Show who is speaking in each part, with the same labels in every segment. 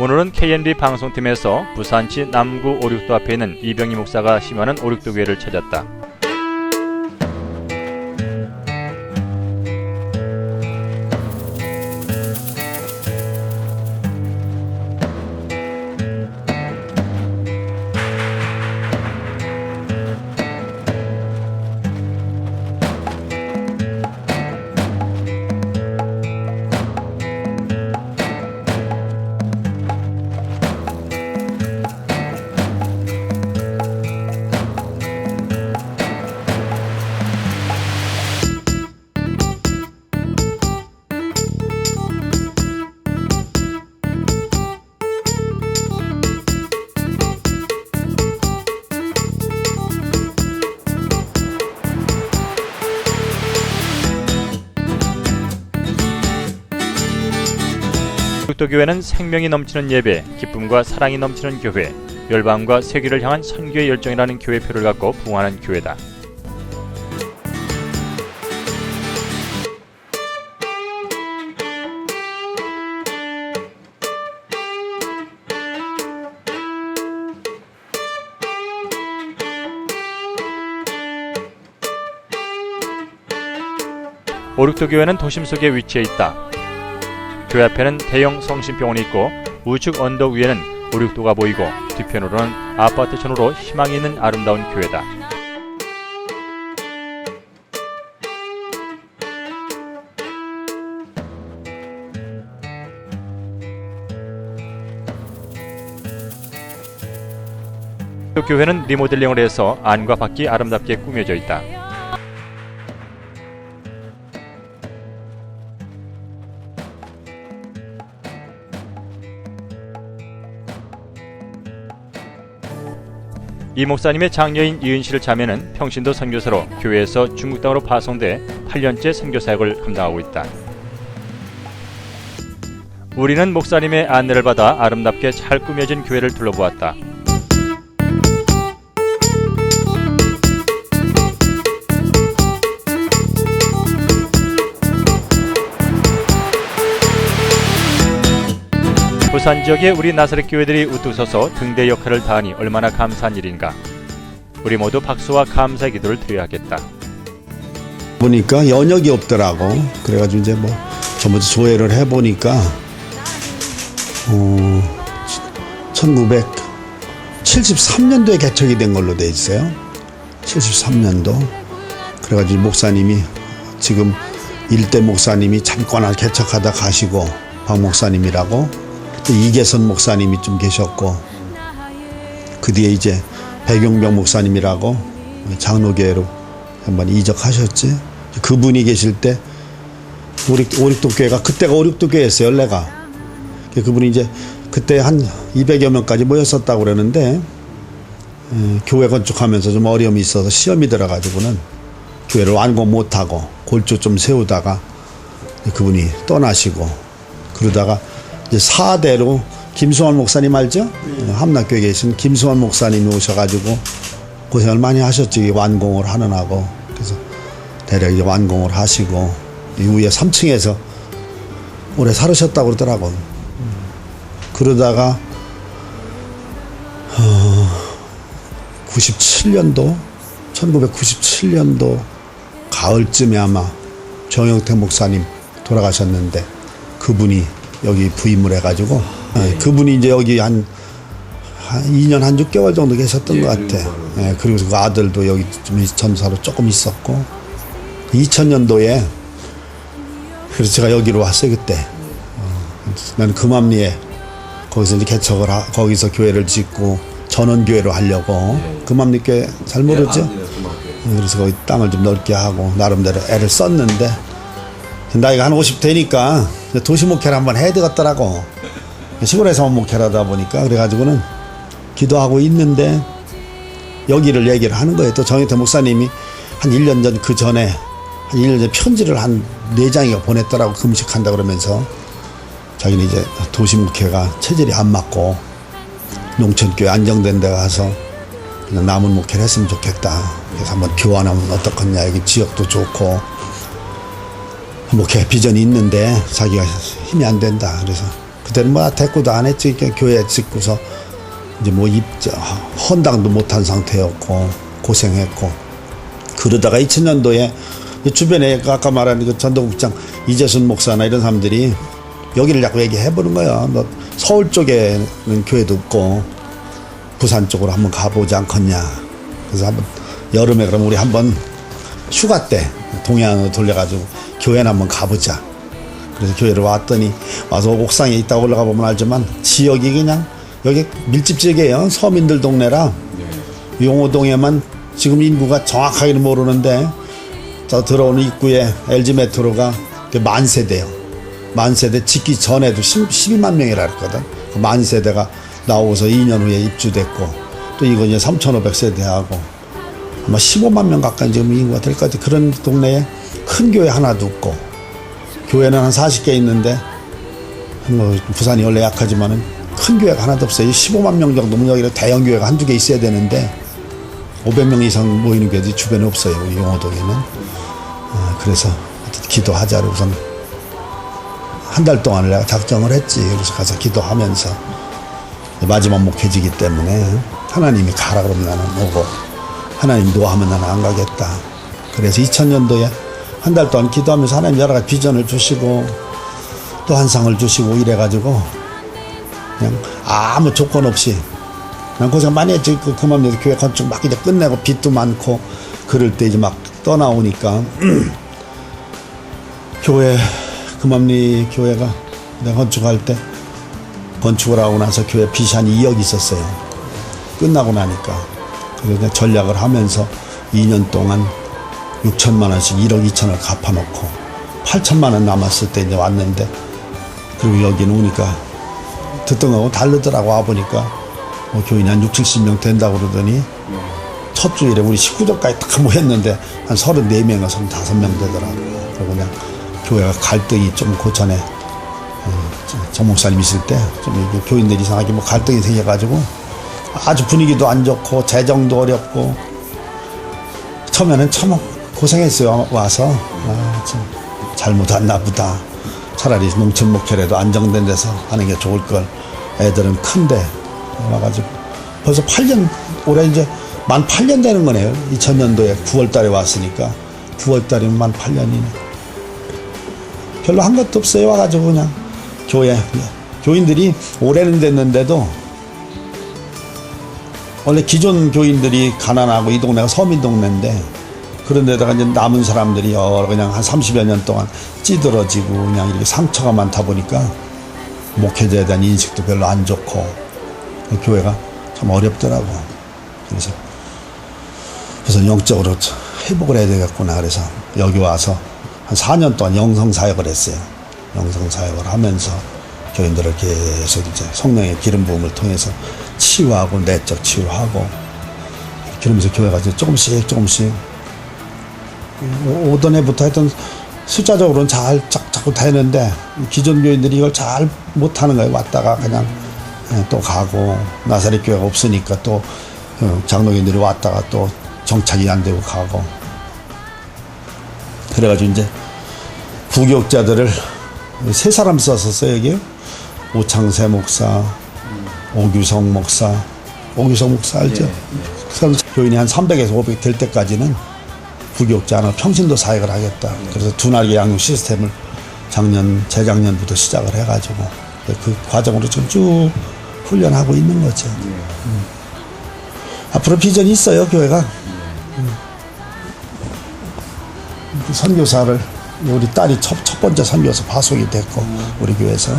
Speaker 1: 오늘은 KNB 방송팀에서 부산시 남구 오륙도 앞에 있는 이병희 목사가 심하는 오륙도 교회를 찾았다. 오륙도교회는 생명이 넘치는 예배, 기쁨과 사랑이 넘치는 교회, 열방과 세계를 향한 선교의 열정이라는 교회표를 갖고 부흥하는 교회다. 오륙도교회는 도심 속에 위치해 있다. 교회 앞에는 대형 성심병원이 있고 우측 언덕 위에는 오륙도가 보이고 뒤편으로는 아파트촌으로 희망이 있는 아름다운 교회다. 교회는 리모델링을 해서 안과 밖이 아름답게 꾸며져 있다. 이 목사님의 장녀인 이은실 자매는 평신도 선교사로 교회에서 중국 땅으로 파송돼 8년째 선교 사역을 감당하고 있다. 우리는 목사님의 안내를 받아 아름답게 잘 꾸며진 교회를 둘러보았다. 부산 지역의 우리 나사렛 교회들이 우뚝 서서 등대 역할을 다하니 얼마나 감사한 일인가. 우리 모두 박수와 감사의 기도를 드려야겠다.
Speaker 2: 보니까 연역이 없더라고. 그래가지고 이제 뭐 전부 조회를 해보니까 1973년도에 개척이 된 걸로 돼 있어요. 73년도. 그래가지고 목사님이 지금 일대 목사님이 잠깐 개척하다 가시고 박 목사님이라고 이계선 목사님이 좀 계셨고 그 뒤에 이제 백용병 목사님이라고 장로교회로 한번 이적하셨지. 그분이 계실 때 오륙도 교회가 그때가 오륙도 교회였어요. 연례가. 그분이 이제 그때 한 200여 명까지 모였었다고 그러는데 교회 건축하면서 좀 어려움이 있어서 시험이 들어가지고는 교회를 완공 못하고 골조 좀 세우다가 그분이 떠나시고 그러다가 이제 4대로 김수환 목사님 알죠? 함락교에 계신 김수환 목사님이 오셔가지고 고생을 많이 하셨지. 완공을 하느라고. 그래서 대략 이제 완공을 하시고 이후에 3층에서 오래 살으셨다고 그러더라고. 그러다가 1997년도 가을쯤에 아마 정영태 목사님 돌아가셨는데 그분이 여기 부임을 해가지고 그분이 이제 여기 한 2년 한 6개월 정도 계셨던 것 같아. 그리고 그 아들도 여기 좀 전사로 조금 있었고 2000년도에 그래서 제가 여기로 왔어요 그때. 나는 금암리에 거기서 이제 개척을 거기서 교회를 짓고 전원교회로 하려고. 금암리 교회 잘 모르죠? 그래서 거기 땅을 좀 넓게 하고 나름대로 애를 썼는데 나이가 한 50 되니까 도시 목회를 한번 해야 되겠더라고. 시골에서만 목회를 하다 보니까 그래가지고는 기도하고 있는데 여기를 얘기를 하는 거예요. 또 정혜태 목사님이 한 1년 전 그 전에 한 1년 전 편지를 한 4장이가 보냈더라고. 금식한다 그러면서 자기는 이제 도시 목회가 체질이 안 맞고 농촌교회 안정된 데 가서 그냥 남은 목회를 했으면 좋겠다. 그래서 한번 교환하면 어떻겠냐. 여기 지역도 좋고 목회 비전이 있는데 자기가 힘이 안 된다. 그래서 그때는 뭐 대꾸도 안 했지. 그냥 교회 짓고서 이제 뭐 헌당도 못한 상태였고 고생했고, 그러다가 2000년도에 주변에 아까 말한 그 전도국장 이재순 목사나 이런 사람들이 여기를 자꾸 얘기해보는 거야. 너 서울 쪽에는 교회도 없고 부산 쪽으로 한번 가보지 않겠냐. 그래서 한번 여름에 그럼 우리 한번 휴가 때 동해안으로 돌려가지고 교회나 한번 가보자. 그래서 교회를 왔더니 와서 옥상에 있다 올라가 보면 알지만 지역이 그냥 여기 밀집 지역이에요. 서민들 동네라. 용호동에만 지금 인구가 정확하게는 모르는데 저 들어오는 입구에 LG 메트로가 만세대요. 만세대 짓기 전에도 11만 명이라 그랬거든. 그 만세대가 나오고서 2년 후에 입주됐고, 또 이거 이제 3,500세대하고 아마 15만 명 가까이 지금 인구가 될 것 같아. 그런 동네에 큰 교회 하나도 없고, 교회는 한 40개 있는데 뭐 부산이 원래 약하지만은 큰 교회가 하나도 없어요. 15만 명 정도면 여기는 대형 교회가 한두 개 있어야 되는데 500명 이상 모이는 교회들이 주변에 없어요. 우리 용호동에는. 그래서 기도하자고 우선 한 달 동안을 내가 작정을 했지. 그래서 가서 기도하면서 마지막 목회지기 때문에 하나님이 가라 그러면 나는 오고, 하나님 노하면 나는 안 가겠다. 그래서 2000년도에 한 달 동안 기도하면서 하나님 여러 가지 비전을 주시고 또 환상을 주시고 이래가지고 그냥 아무 조건 없이 난 고생 많이 했지. 그만해도 교회 건축 막 이제 끝내고 빚도 많고 그럴 때 이제 막 떠나오니까 교회 금암리 교회가 내가 건축할 때 건축을 하고 나서 교회 빚이 한 2억 있었어요. 끝나고 나니까. 그래서 전략을 하면서 2년 동안 6천만 원씩 1억 2천을 갚아놓고 8천만 원 남았을 때 이제 왔는데, 그리고 여기는 오니까 듣던 거하고 다르더라고. 와보니까 뭐 교인이 한 60, 70명 된다고 그러더니 첫 주일에 우리 19절까지 다 모였는데 한 34명이나 35명 되더라고요. 그리고 그냥 교회가 갈등이 좀 고전에 정 목사님 있을 때 좀 교인들이 이상하게 뭐 갈등이 생겨가지고 아주 분위기도 안 좋고 재정도 어렵고 처음에는 참 고생했어요. 와서 참 잘못했나 보다. 차라리 농촌 목회라도 안정된 데서 하는 게 좋을 걸. 애들은 큰데 와가지고 벌써 8년, 올해 이제 만 8년 되는 거네요. 2000년도에 9월 달에 왔으니까 9월 달이면 만 8년이네. 별로 한 것도 없어요. 와가지고 그냥 교인들이 올해는 됐는데도 원래 기존 교인들이 가난하고 이 동네가 서민 동네인데, 그런데다가 이제 남은 사람들이 그냥 한 30여 년 동안 찌들어지고 그냥 이렇게 상처가 많다 보니까 목회자에 대한 인식도 별로 안 좋고 그 교회가 참 어렵더라고. 그래서 영적으로 회복을 해야 되겠구나. 그래서 여기 와서 한 4년 동안 영성사역을 했어요. 영성사역을 하면서 교인들을 계속 이제 성령의 기름 부음을 통해서 치유하고 내적 치유하고, 그러면서 교회가 이제 조금씩 오던 해부터 하여튼 숫자적으로는 잘 자꾸 되는데 기존 교인들이 이걸 잘 못하는 거예요. 왔다가 그냥 또 가고, 나사렛 교회가 없으니까 또 장로교인들이 왔다가 또 정착이 안 되고 가고, 그래가지고 이제 부교육자들을 3사람 썼었어요. 여기 오창세 목사, 오규성 목사 알죠? 교인이 한 300에서 500 될 때까지는 부교육자 하나 평신도 사역을 하겠다. 그래서 두날개 양육 시스템을 재작년부터 시작을 해가지고 그 과정으로 지금 쭉 훈련하고 있는 거죠. 앞으로 비전이 있어요, 교회가. 선교사를 우리 딸이 첫 번째 선교사 파송이 됐고, 우리 교회에서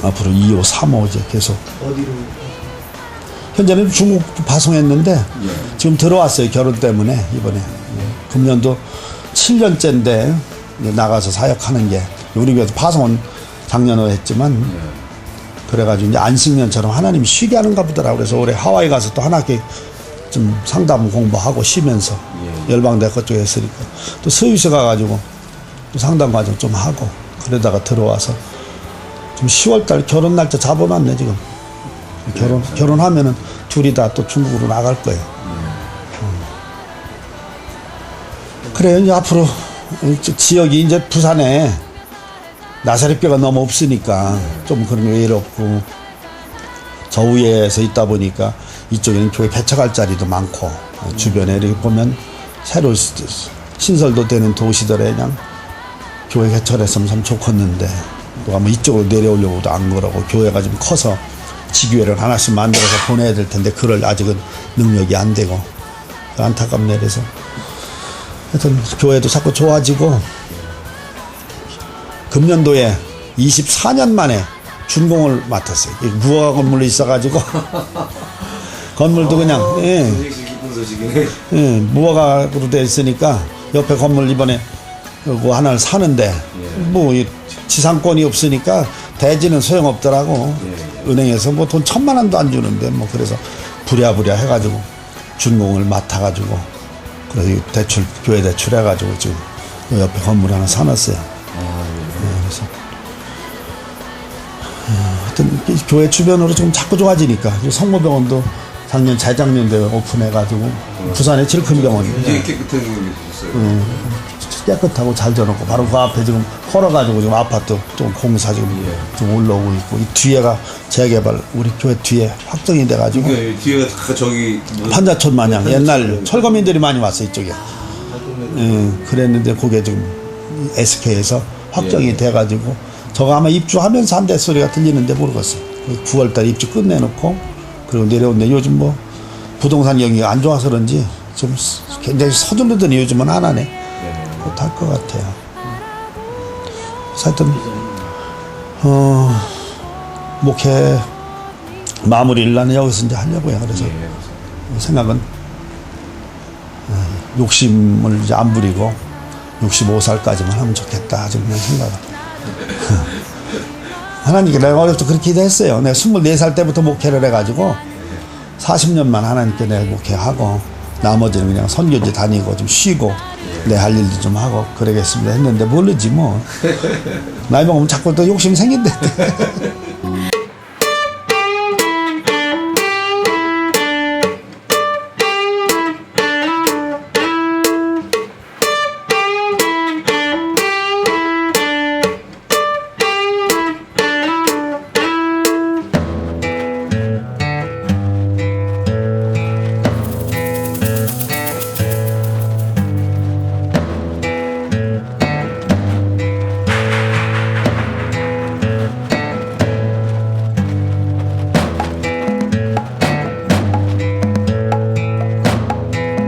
Speaker 2: 앞으로 2호, 3호 이제 계속.
Speaker 3: 어디로?
Speaker 2: 현재는 중국 파송했는데 지금 들어왔어요. 결혼 때문에 이번에. 금년도 7년째인데 나가서 사역하는 게, 우리 교회에서 파송은 작년에 했지만 그래가지고 이제 안식년처럼 하나님이 쉬게 하는가 보더라고요. 그래서 올해 하와이 가서 또 한 학기 좀 상담 공부하고 쉬면서 열방대 그쪽에 했으니까 또 스위스 가가지고 또 상담 과정 좀 하고, 그러다가 들어와서 좀 10월달 결혼 날짜 잡아놨네 지금. 결혼하면은 둘이 다 또 중국으로 나갈 거예요. 그래요. 이제 앞으로 지역이 이제 부산에 나사렛교가 너무 없으니까 좀 그런 게 외롭고 저 위에서 있다 보니까 이쪽에는 교회 개척할 자리도 많고 주변에 이렇게 보면 새로 신설도 되는 도시들에 그냥 교회 개척했으면 참 좋겠는데 누가 뭐 이쪽으로 내려오려고도 안 그러고 교회가 좀 커서 지교회를 하나씩 만들어서 보내야 될 텐데 그럴 아직은 능력이 안 되고 안타깝네. 그래서 하여튼 교회도 자꾸 좋아지고 금년도에 24년 만에 준공을 맡았어요. 무허가 건물로 있어가지고 건물도 그냥
Speaker 3: 기쁜 소식이네.
Speaker 2: 무허가로 돼 있으니까 옆에 건물 이번에 그거 하나를 사는데 뭐 이 지상권이 없으니까 대지는 소용없더라고. 은행에서 뭐 돈 1,000만 원도 안 주는데 뭐 그래서 부랴부랴 해가지고 준공을 맡아가지고 그래서 대출 교회 대출 해가지고 지금 옆에 건물 하나 사놨어요. 그래서 하여튼 교회 주변으로 좀 자꾸 좋아지니까 성모병원도 작년 재작년도에 오픈해가지고 부산의 제일 큰 병원.
Speaker 3: 되게 깨끗하게 생겼어요.
Speaker 2: 깨끗하고 잘 져놓고 바로 그 앞에 지금 헐어가지고 지금 아파트 좀 공사 지금 좀 올라오고 있고 이 뒤에가 재개발 우리 교회 뒤에 확정이 돼가지고
Speaker 3: 뒤에가 다 저기
Speaker 2: 판자촌 마냥 옛날 철거민들이 많이 왔어 이쪽에. 그랬는데 그게 지금 SK에서 확정이 돼가지고 저거 아마 입주하면서 한대 소리가 들리는데 모르겠어요. 9월달 입주 끝내놓고 그리고 내려오는데 요즘 뭐 부동산 경기가 안 좋아서 그런지 좀 굉장히 서두르더니 요즘은 안 하네. 못할 것 같아요. 하여튼 목회 마무리를 나는 여기서 이제 하려고요. 그래서 생각은 욕심을 이제 안 부리고 65살까지만 하면 좋겠다 지금 그런 생각은. 하나님께 내가 어릴 때 그렇게 기도했어요. 내가 24살 때부터 목회를 해가지고 40년만 하나님께 내가 목회하고 나머지는 그냥 선교지 다니고 좀 쉬고 내 할 일도 좀 하고 그러겠습니다 했는데 모르지 뭐. 나이 먹으면 자꾸 또 욕심이 생긴대.